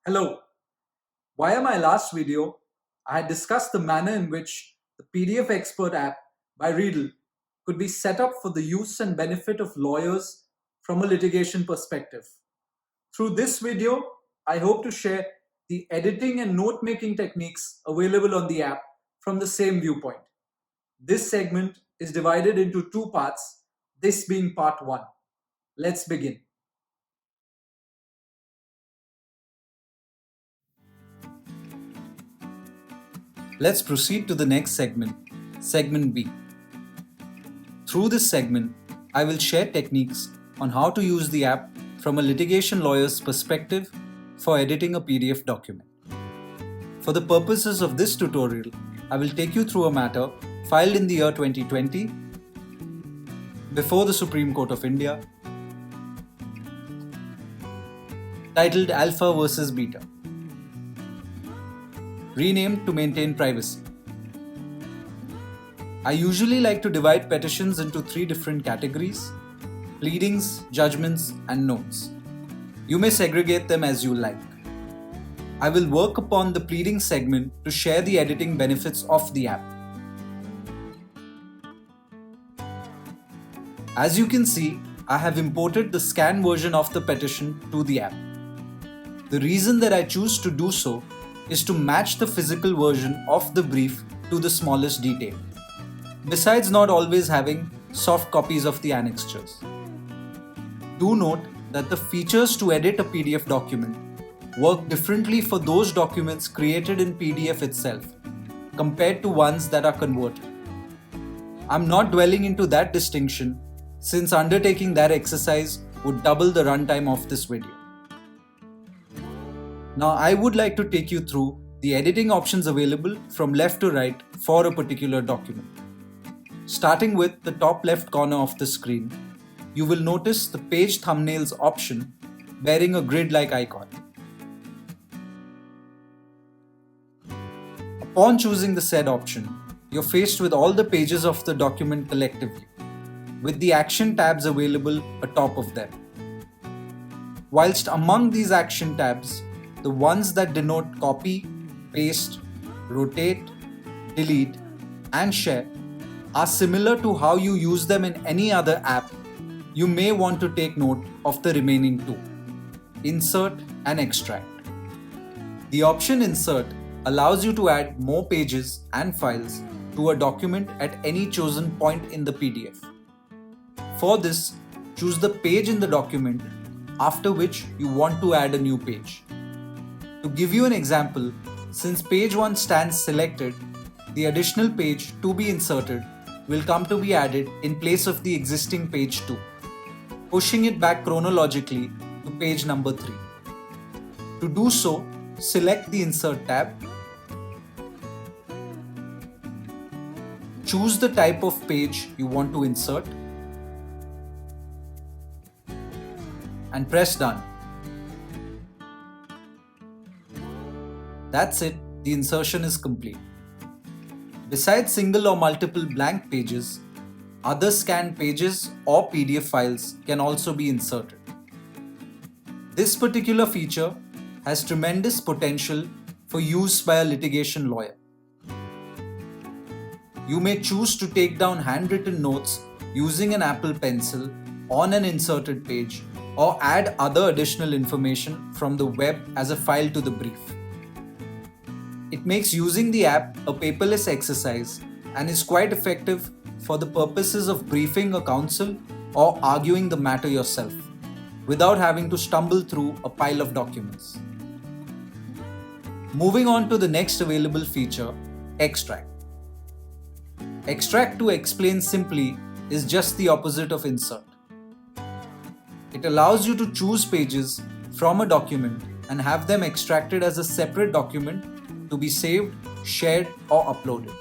Hello. Via my last video, I had discussed the manner in which the PDF Expert app by Riedel could be set up for the use and benefit of lawyers from a litigation perspective. Through this video, I hope to share the editing and note-making techniques available on the app from the same viewpoint. This segment is divided into two parts, this being part 1. Let's begin. Let's proceed to the next segment, segment B. Through this segment, I will share techniques on how to use the app from a litigation lawyer's perspective for editing a PDF document. For the purposes of this tutorial, I will take you through a matter filed in the year 2020 before the Supreme Court of India, titled Alpha versus Beta, renamed to maintain privacy. I usually like to divide petitions into 3 different categories: pleadings, judgments, and notes. You may segregate them as you like. I will work upon the pleading segment to share the editing benefits of the app. As you can see, I have imported the scanned version of the petition to the app. The reason that I choose to do so is to match the physical version of the brief to the smallest detail, besides not always having soft copies of the annexures. Do note that the features to edit a PDF document work differently for those documents created in PDF itself compared to ones that are converted. I'm not dwelling into that distinction since undertaking that exercise would double the runtime of this video. Now I would like to take you through the editing options available from left to right for a particular document. Starting with the top left corner of the screen, you will notice the page thumbnails option bearing a grid-like icon. Upon choosing the said option, you're faced with all the pages of the document collectively, with the action tabs available atop of them. Whilst among these action tabs, the ones that denote copy, paste, rotate, delete, and share are similar to how you use them in any other app, you may want to take note of the remaining 2, insert and extract. The option insert allows you to add more pages and files to a document at any chosen point in the PDF. For this, choose the page in the document after which you want to add a new page. To give you an example, since page 1 stands selected, the additional page to be inserted will come to be added in place of the existing page 2, pushing it back chronologically to page number 3. To do so, select the Insert tab, choose the type of page you want to insert, and press Done. That's it, the insertion is complete. Besides single or multiple blank pages, other scanned pages or PDF files can also be inserted. This particular feature has tremendous potential for use by a litigation lawyer. You may choose to take down handwritten notes using an Apple Pencil on an inserted page or add other additional information from the web as a file to the brief. It makes using the app a paperless exercise and is quite effective for the purposes of briefing a counsel or arguing the matter yourself, without having to stumble through a pile of documents. Moving on to the next available feature, Extract. Extract, to explain simply, is just the opposite of insert. It allows you to choose pages from a document and have them extracted as a separate document to be saved, shared, or uploaded.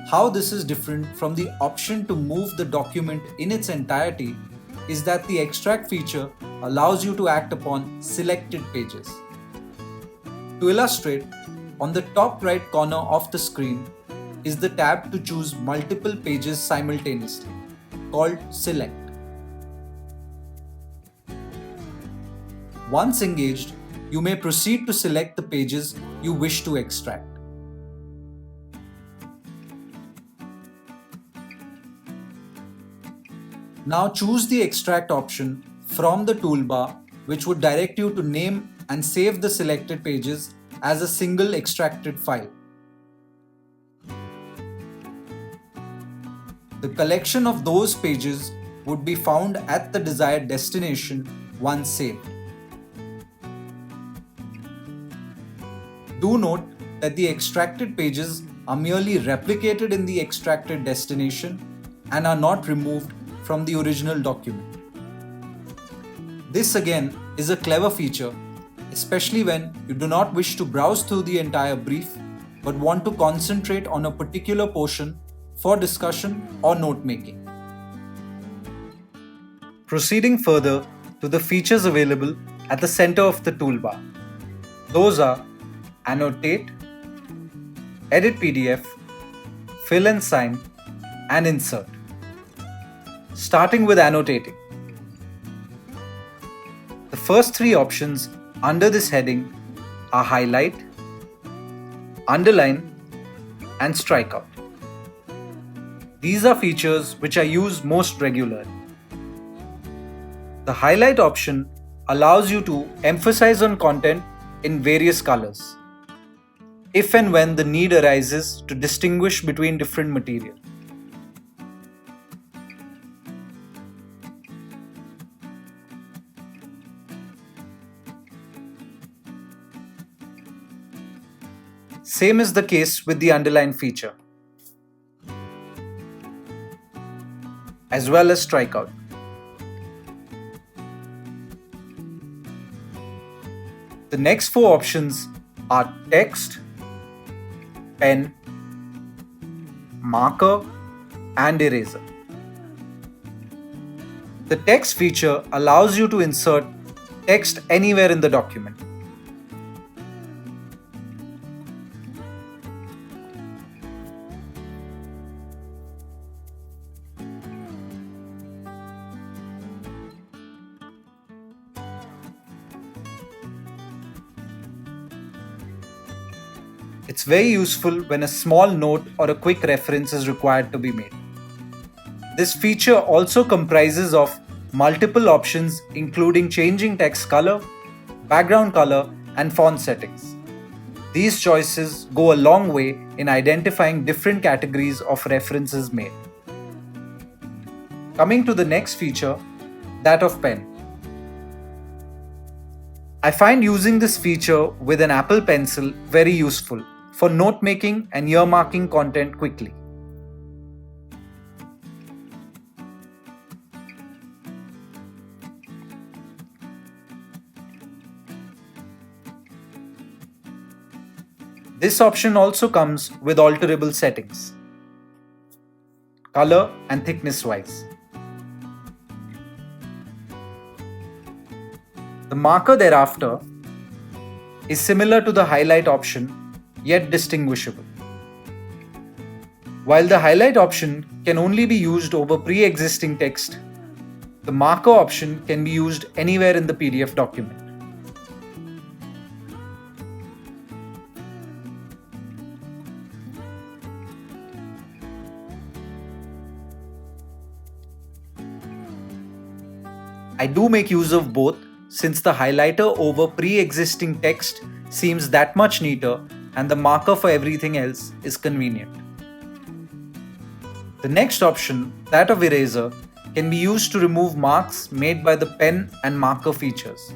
How this is different from the option to move the document in its entirety is that the extract feature allows you to act upon selected pages. To illustrate, on the top right corner of the screen is the tab to choose multiple pages simultaneously, called Select. Once engaged, you may proceed to select the pages you wish to extract. Now choose the extract option from the toolbar, which would direct you to name and save the selected pages as a single extracted file. The collection of those pages would be found at the desired destination once saved. Do note that the extracted pages are merely replicated in the extracted destination and are not removed from the original document. This again is a clever feature, especially when you do not wish to browse through the entire brief but want to concentrate on a particular portion for discussion or note making. Proceeding further to the features available at the center of the toolbar. Those are Annotate, Edit PDF, Fill and Sign, and Insert. Starting with annotating. The first three options under this heading are Highlight, Underline, and Strikeout. These are features which I use most regularly. The Highlight option allows you to emphasize on content in various colors, if and when the need arises to distinguish between different material. Same is the case with the underline feature, as well as strikeout. The next four options are text, pen, marker, and eraser. The text feature allows you to insert text anywhere in the document. It's very useful when a small note or a quick reference is required to be made. This feature also comprises of multiple options including changing text color, background color, and font settings. These choices go a long way in identifying different categories of references made. Coming to the next feature, that of pen. I find using this feature with an Apple Pencil very useful for note making and earmarking content quickly. This option also comes with alterable settings, color and thickness wise. The marker thereafter is similar to the highlight option, yet distinguishable. While the highlight option can only be used over pre-existing text, the marker option can be used anywhere in the PDF document. I do make use of both since the highlighter over pre-existing text seems that much neater and the marker for everything else is convenient. The next option, that of eraser, can be used to remove marks made by the pen and marker features.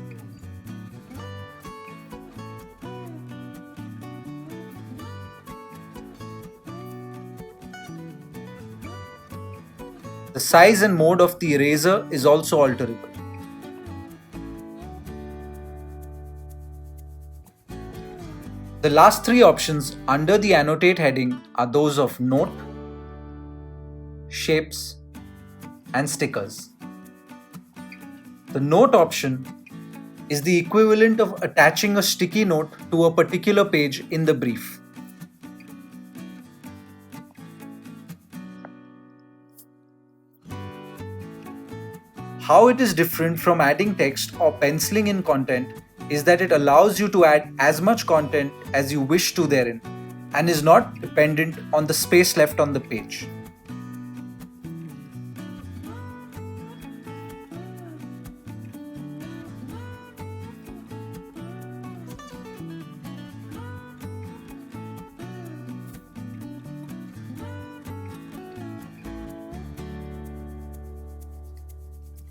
The size and mode of the eraser is also alterable. The last three options under the Annotate heading are those of Note, Shapes, and Stickers. The Note option is the equivalent of attaching a sticky note to a particular page in the brief. How it is different from adding text or penciling in content is that it allows you to add as much content as you wish to therein and is not dependent on the space left on the page.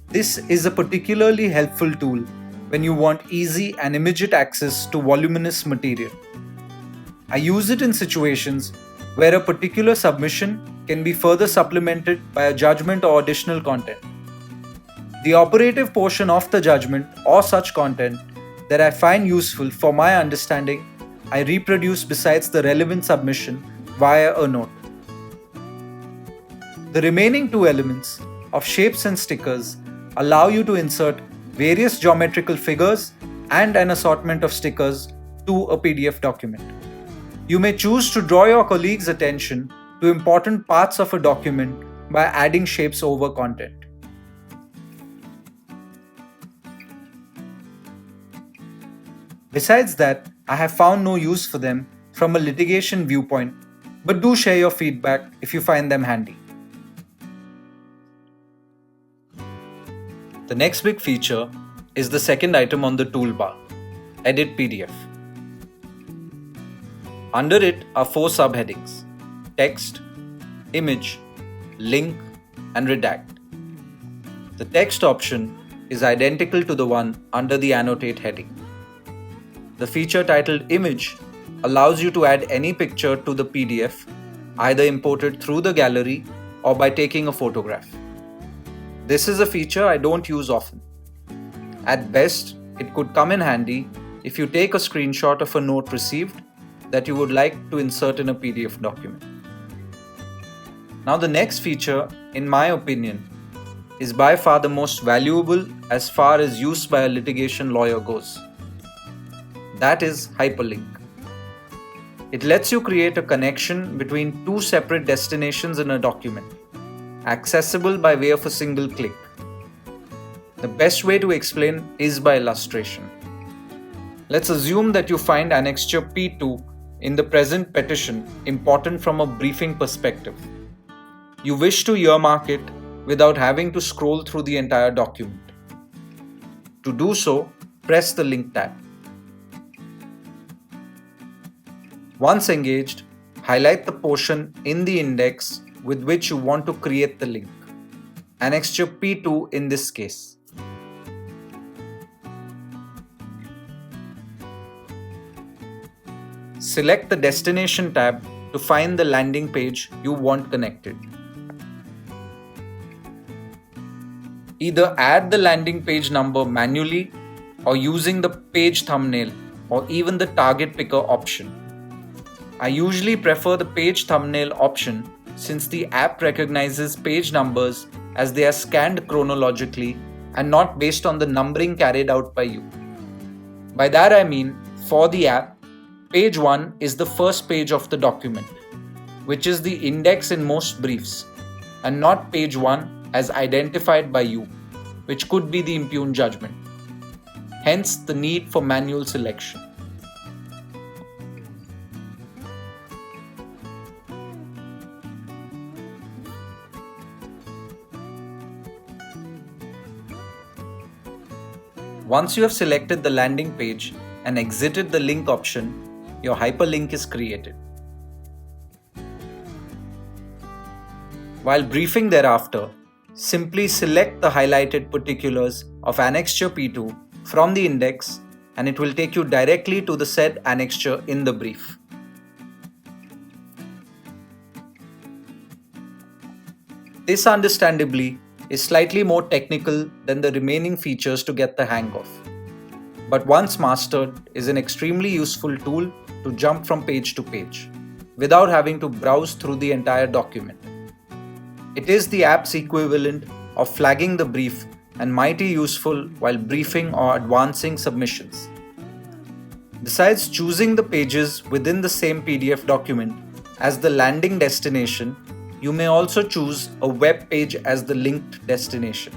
This is a particularly helpful tool when you want easy and immediate access to voluminous material. I use it in situations where a particular submission can be further supplemented by a judgment or additional content. The operative portion of the judgment or such content that I find useful for my understanding, I reproduce besides the relevant submission via a note. The remaining two elements of shapes and stickers allow you to insert various geometrical figures and an assortment of stickers to a PDF document. You may choose to draw your colleagues' attention to important parts of a document by adding shapes over content. Besides that, I have found no use for them from a litigation viewpoint, but do share your feedback if you find them handy. The next big feature is the second item on the toolbar, Edit PDF. Under it are four subheadings: Text, Image, Link, and Redact. The text option is identical to the one under the Annotate heading. The feature titled Image allows you to add any picture to the PDF, either imported through the gallery or by taking a photograph. This is a feature I don't use often. At best, it could come in handy if you take a screenshot of a note received that you would like to insert in a PDF document. Now, the next feature, in my opinion, is by far the most valuable as far as use by a litigation lawyer goes. That is hyperlink. It lets you create a connection between two separate destinations in a document, accessible by way of a single click. The best way to explain is by illustration. Let's assume that you find annexure P2 in the present petition important from a briefing perspective. You wish to earmark it without having to scroll through the entire document. To do so, press the Link tab. Once engaged, highlight the portion in the index with which you want to create the link, annexure P2 in this case. Select the Destination tab to find the landing page you want connected. Either add the landing page number manually or using the page thumbnail or even the target picker option. I usually prefer the page thumbnail option since the app recognizes page numbers as they are scanned chronologically and not based on the numbering carried out by you. By that I mean, for the app, page 1 is the first page of the document, which is the index in most briefs, and not page 1 as identified by you, which could be the impugned judgment. Hence the need for manual selection. Once you have selected the landing page and exited the link option, your hyperlink is created. While briefing thereafter, simply select the highlighted particulars of annexure P2 from the index and it will take you directly to the said annexure in the brief. This understandably is slightly more technical than the remaining features to get the hang of, but once mastered is an extremely useful tool to jump from page to page without having to browse through the entire document. It is the app's equivalent of flagging the brief and mighty useful while briefing or advancing submissions. Besides choosing the pages within the same PDF document as the landing destination, you may also choose a web page as the linked destination.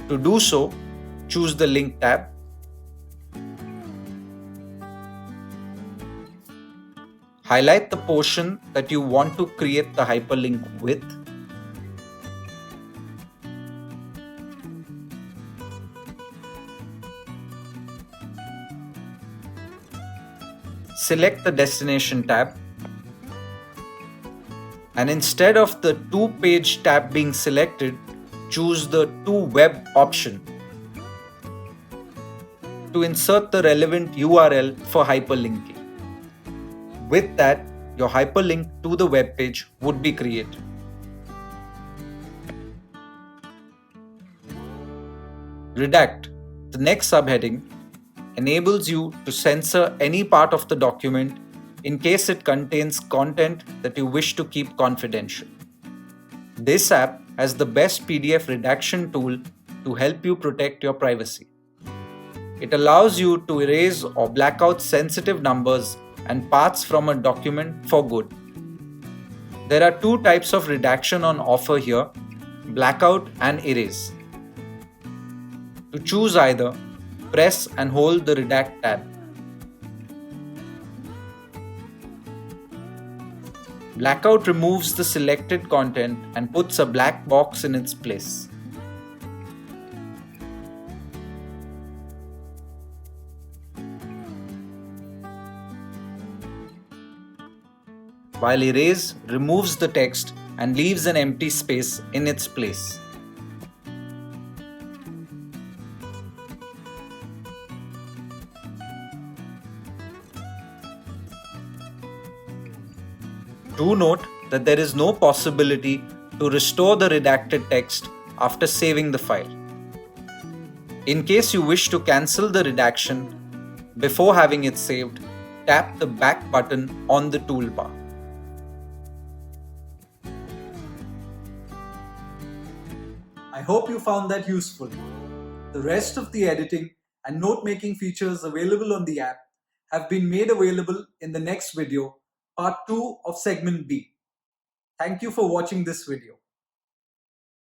To do so, choose the Link tab. Highlight the portion that you want to create the hyperlink with. Select the Destination tab, and instead of the To Page tab being selected, choose the To Web option to insert the relevant URL for hyperlinking. With that, your hyperlink to the web page would be created. Redact, the next subheading, enables you to censor any part of the document in case it contains content that you wish to keep confidential. This app has the best PDF redaction tool to help you protect your privacy. It allows you to erase or black out sensitive numbers and parts from a document for good. There are two types of redaction on offer here: blackout and erase. To choose either, press and hold the Redact tab. Blackout removes the selected content and puts a black box in its place. While erase removes the text and leaves an empty space in its place. Do note that there is no possibility to restore the redacted text after saving the file. In case you wish to cancel the redaction before having it saved, tap the back button on the toolbar. I hope you found that useful. The rest of the editing and note-making features available on the app have been made available in the next video, part 2 of segment B. Thank you for watching this video.